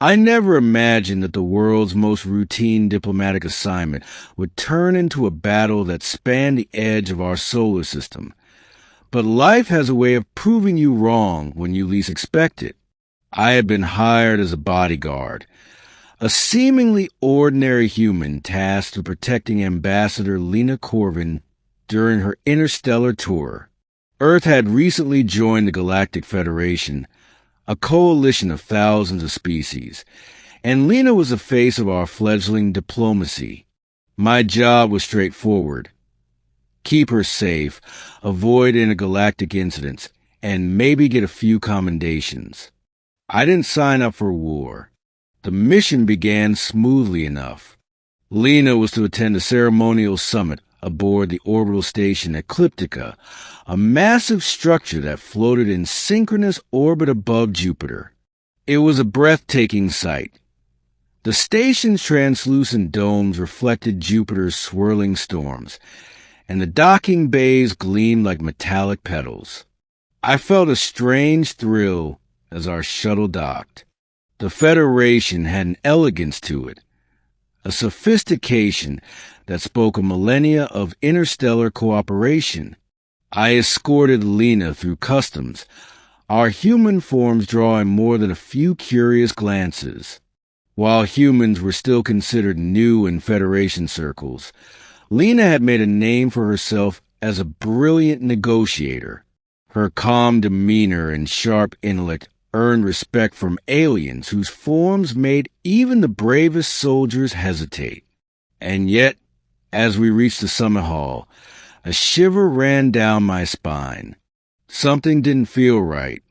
I never imagined that the world's most routine diplomatic assignment would turn into a battle that spanned the edge of our solar system. But life has a way of proving you wrong when you least expect it. I had been hired as a bodyguard, a seemingly ordinary human tasked with protecting Ambassador Lena Corvin during her interstellar tour. Earth had recently joined the Galactic Federation, a coalition of thousands of species, and Lena was the face of our fledgling diplomacy. My job was straightforward. Keep her safe, avoid intergalactic incidents, and maybe get a few commendations. I didn't sign up for war. The mission began smoothly enough. Lena was to attend a ceremonial summit aboard the orbital station Ecliptica, a massive structure that floated in synchronous orbit above Jupiter. It was a breathtaking sight. The station's translucent domes reflected Jupiter's swirling storms, and the docking bays gleamed like metallic petals. I felt a strange thrill as our shuttle docked. The Federation had an elegance to it, a sophistication that spoke of millennia of interstellar cooperation. I escorted Lena through customs, our human forms drawing more than a few curious glances. While humans were still considered new in Federation circles, Lena had made a name for herself as a brilliant negotiator. Her calm demeanor and sharp intellect earned respect from aliens whose forms made even the bravest soldiers hesitate. And yet, as we reached the summit hall, a shiver ran down my spine. Something didn't feel right.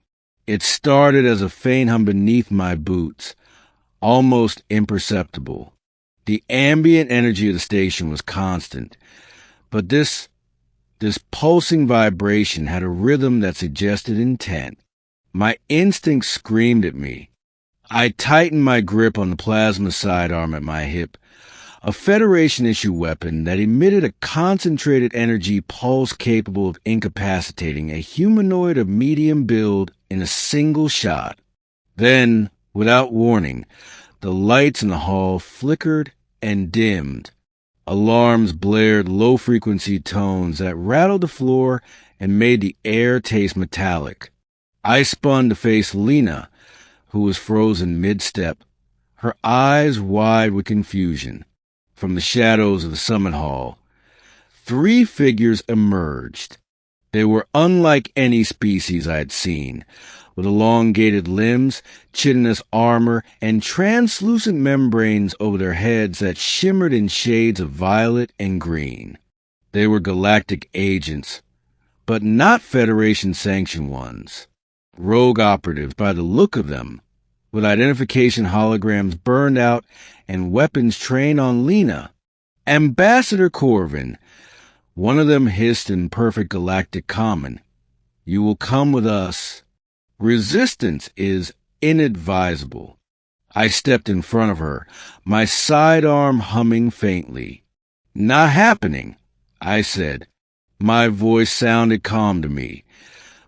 It started as a faint hum beneath my boots, almost imperceptible. The ambient energy of the station was constant, but this pulsing vibration had a rhythm that suggested intent. My instincts screamed at me. I tightened my grip on the plasma sidearm at my hip, a Federation-issue weapon that emitted a concentrated energy pulse capable of incapacitating a humanoid of medium build in a single shot. Then, without warning, the lights in the hall flickered and dimmed. Alarms blared low-frequency tones that rattled the floor and made the air taste metallic. I spun to face Lena, who was frozen mid-step, her eyes wide with confusion. From the shadows of the summit hall, 3 figures emerged. They were unlike any species I had seen, with elongated limbs, chitinous armor, and translucent membranes over their heads that shimmered in shades of violet and green. They were Galactic Agents, but not Federation-sanctioned ones. Rogue operatives by the look of them, with identification holograms burned out and weapons trained on Lena. Ambassador Corvin, one of them hissed in perfect galactic common, "You will come with us. Resistance is inadvisable." I stepped in front of her, my sidearm humming faintly. "Not happening," I said. My voice sounded calm to me,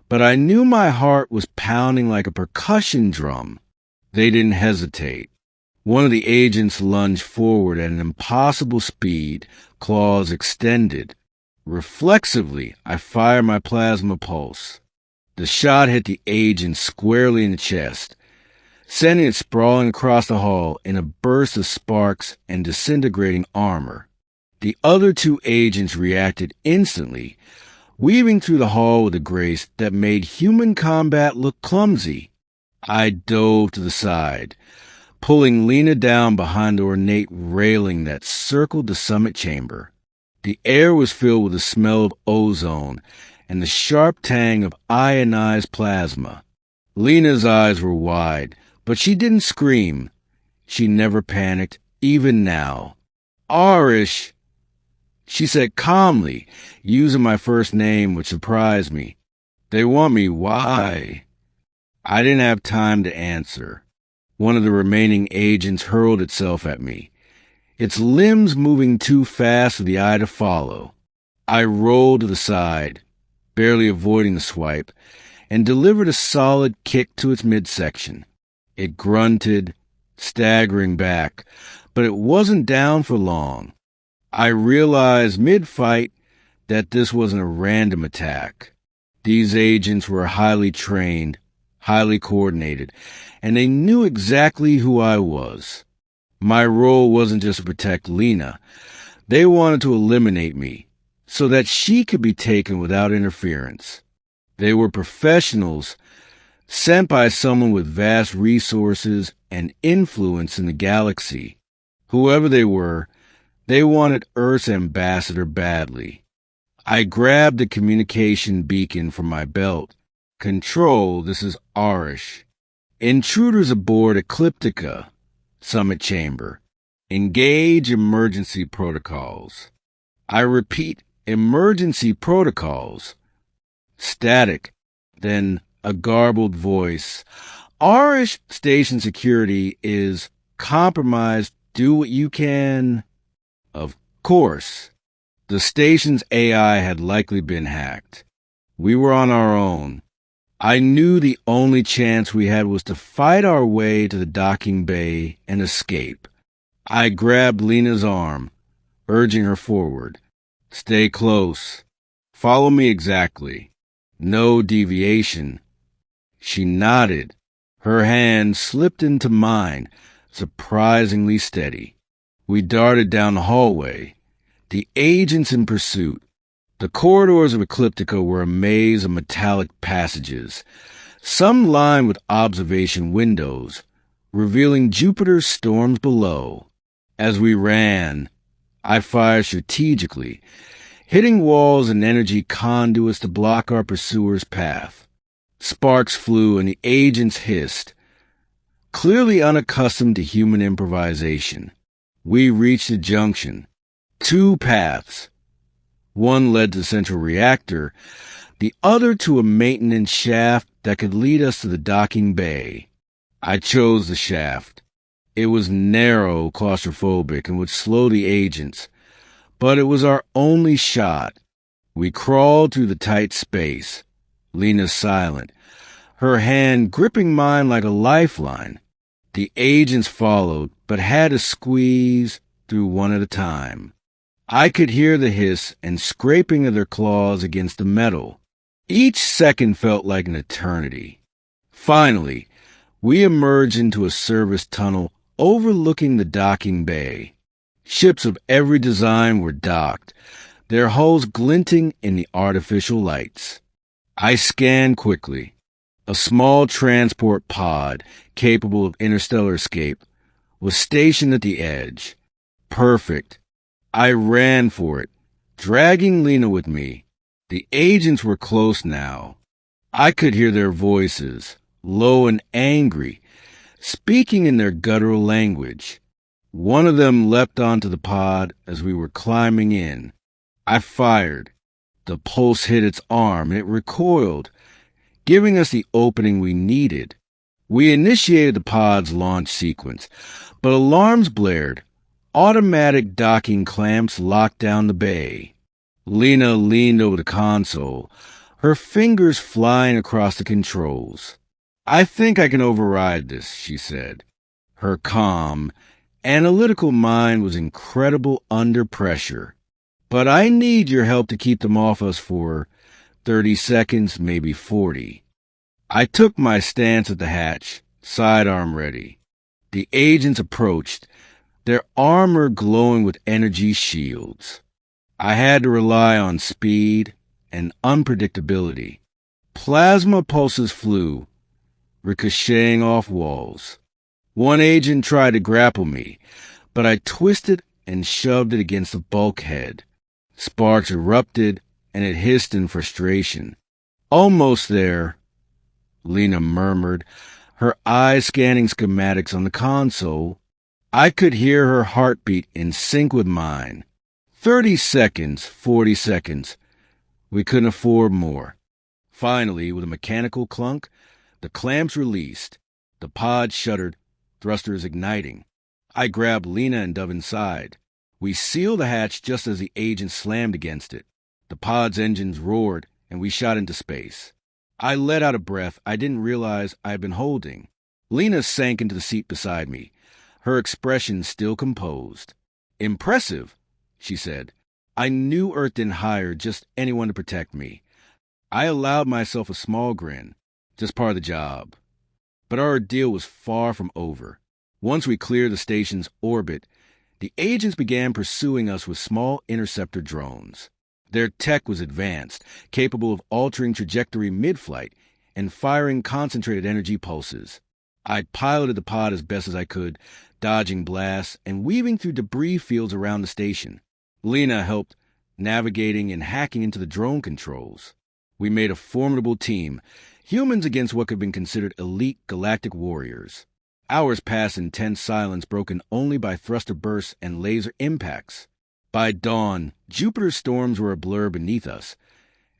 but I knew my heart was pounding like a percussion drum. They didn't hesitate. One of the agents lunged forward at an impossible speed, claws extended. Reflexively, I fired my plasma pulse. The shot hit the agent squarely in the chest, sending it sprawling across the hall in a burst of sparks and disintegrating armor. The other 2 agents reacted instantly, weaving through the hall with a grace that made human combat look clumsy. I dove to the side, pulling Lena down behind the ornate railing that circled the summit chamber. The air was filled with the smell of ozone and the sharp tang of ionized plasma. Lena's eyes were wide, but she didn't scream. She never panicked, even now. "Arish," she said calmly, using my first name, which surprised me. "They want me. Why?" I didn't have time to answer. One of the remaining agents hurled itself at me, its limbs moving too fast for the eye to follow. I rolled to the side, barely avoiding the swipe, and delivered a solid kick to its midsection. It grunted, staggering back, but it wasn't down for long. I realized mid-fight that this wasn't a random attack. These agents were highly trained, highly coordinated, and they knew exactly who I was. My role wasn't just to protect Lena. They wanted to eliminate me so that she could be taken without interference. They were professionals sent by someone with vast resources and influence in the galaxy. Whoever they were, they wanted Earth's ambassador badly. I grabbed the communication beacon from my belt. Control, this is Arish. Intruders aboard Ecliptica, Summit Chamber. Engage emergency protocols. I repeat, emergency protocols. Static, then a garbled voice. Arish station security is compromised. Do what you can. Of course. The station's AI had likely been hacked. We were on our own. I knew the only chance we had was to fight our way to the docking bay and escape. I grabbed Lena's arm, urging her forward. Stay close. Follow me exactly. No deviation. She nodded. Her hand slipped into mine, surprisingly steady. We darted down the hallway, the agents in pursuit. The corridors of Ecliptica were a maze of metallic passages, some lined with observation windows, revealing Jupiter's storms below. As we ran, I fired strategically, hitting walls and energy conduits to block our pursuers' path. Sparks flew and the agents hissed, clearly unaccustomed to human improvisation. We reached a junction. Two paths. One led to the central reactor, the other to a maintenance shaft that could lead us to the docking bay. I chose the shaft. It was narrow, claustrophobic, and would slow the agents, but it was our only shot. We crawled through the tight space. Lena silent, her hand gripping mine like a lifeline. The agents followed, but had to squeeze through one at a time. I could hear the hiss and scraping of their claws against the metal. Each second felt like an eternity. Finally, we emerged into a service tunnel overlooking the docking bay. Ships of every design were docked, their hulls glinting in the artificial lights. I scanned quickly. A small transport pod, capable of interstellar escape, was stationed at the edge. Perfect. I ran for it, dragging Lena with me. The agents were close now. I could hear their voices, low and angry, speaking in their guttural language. One of them leapt onto the pod as we were climbing in. I fired. The pulse hit its arm and it recoiled, giving us the opening we needed. We initiated the pod's launch sequence, but alarms blared. Automatic docking clamps locked down the bay. Lena leaned over the console, her fingers flying across the controls. I think I can override this, she said. Her calm, analytical mind was incredible under pressure. But I need your help to keep them off us for 30 seconds, maybe 40. I took my stance at the hatch, sidearm ready. The agents approached, their armor glowing with energy shields. I had to rely on speed and unpredictability. Plasma pulses flew, ricocheting off walls. One agent tried to grapple me, but I twisted and shoved it against the bulkhead. Sparks erupted, and it hissed in frustration. Almost there, Lena murmured, her eyes scanning schematics on the console. I could hear her heartbeat in sync with mine. 30 seconds, 40 seconds. We couldn't afford more. Finally, with a mechanical clunk, the clamps released. The pod shuddered, thrusters igniting. I grabbed Lena and dove inside. We sealed the hatch just as the agent slammed against it. The pod's engines roared, and we shot into space. I let out a breath I didn't realize I had been holding. Lena sank into the seat beside me, her expression still composed. "Impressive," she said. "I knew Earth didn't hire just anyone to protect me." I allowed myself a small grin, just part of the job. But our ordeal was far from over. Once we cleared the station's orbit, the agents began pursuing us with small interceptor drones. Their tech was advanced, capable of altering trajectory mid-flight and firing concentrated energy pulses. I piloted the pod as best as I could, dodging blasts and weaving through debris fields around the station. Lena helped, navigating and hacking into the drone controls. We made a formidable team, humans against what could have been considered elite galactic warriors. Hours passed in tense silence broken only by thruster bursts and laser impacts. By dawn, Jupiter's storms were a blur beneath us,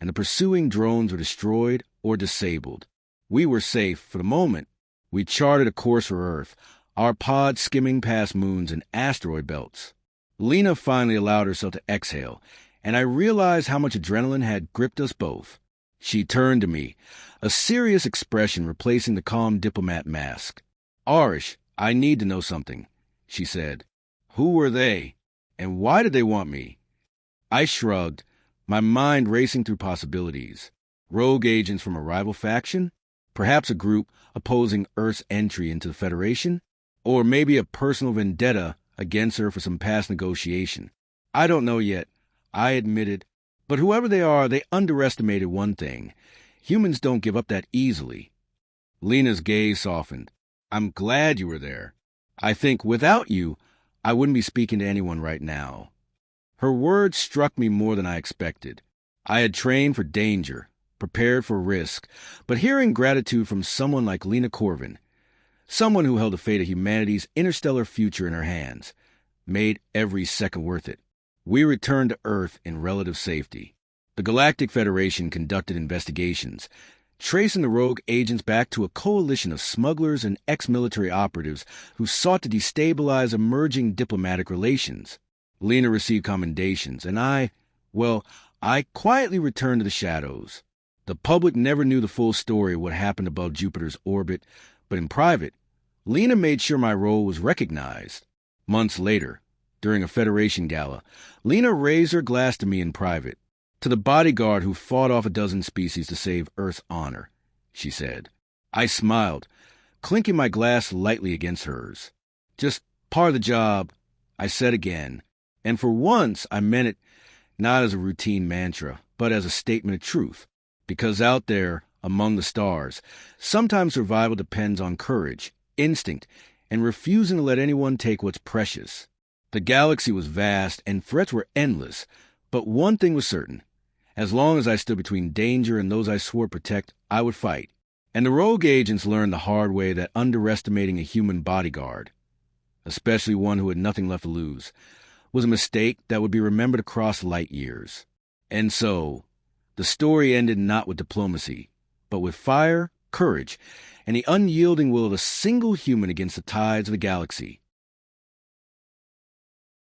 and the pursuing drones were destroyed or disabled. We were safe for the moment. We charted a course for Earth, our pod skimming past moons and asteroid belts. Lena finally allowed herself to exhale, and I realized how much adrenaline had gripped us both. She turned to me, a serious expression replacing the calm diplomat mask. "Arish, I need to know something," she said. "Who were they? And why did they want me?" I shrugged, my mind racing through possibilities. Rogue agents from a rival faction? Perhaps a group opposing Earth's entry into the Federation? Or maybe a personal vendetta against her for some past negotiation. I don't know yet, I admitted. But whoever they are, they underestimated one thing. Humans don't give up that easily. Lena's gaze softened. "I'm glad you were there. I think without you, I wouldn't be speaking to anyone right now." Her words struck me more than I expected. I had trained for danger, prepared for risk, but hearing gratitude from someone like Lena Corvin, someone who held the fate of humanity's interstellar future in her hands, made every second worth it. We returned to Earth in relative safety. The Galactic Federation conducted investigations, tracing the rogue agents back to a coalition of smugglers and ex-military operatives who sought to destabilize emerging diplomatic relations. Lena received commendations, and I quietly returned to the shadows. The public never knew the full story of what happened above Jupiter's orbit, but in private, Lena made sure my role was recognized. Months later, during a Federation gala, Lena raised her glass to me in private. "To the bodyguard who fought off a dozen species to save Earth's honor," she said. I smiled, clinking my glass lightly against hers. "Just part of the job," I said again, and for once I meant it not as a routine mantra, but as a statement of truth. Because out there, among the stars, sometimes survival depends on courage, instinct, and refusing to let anyone take what's precious. The galaxy was vast and threats were endless, but one thing was certain. As long as I stood between danger and those I swore to protect, I would fight. And the rogue agents learned the hard way that underestimating a human bodyguard, especially one who had nothing left to lose, was a mistake that would be remembered across light years. And so, the story ended not with diplomacy, but with fire, courage, and the unyielding will of a single human against the tides of the galaxy.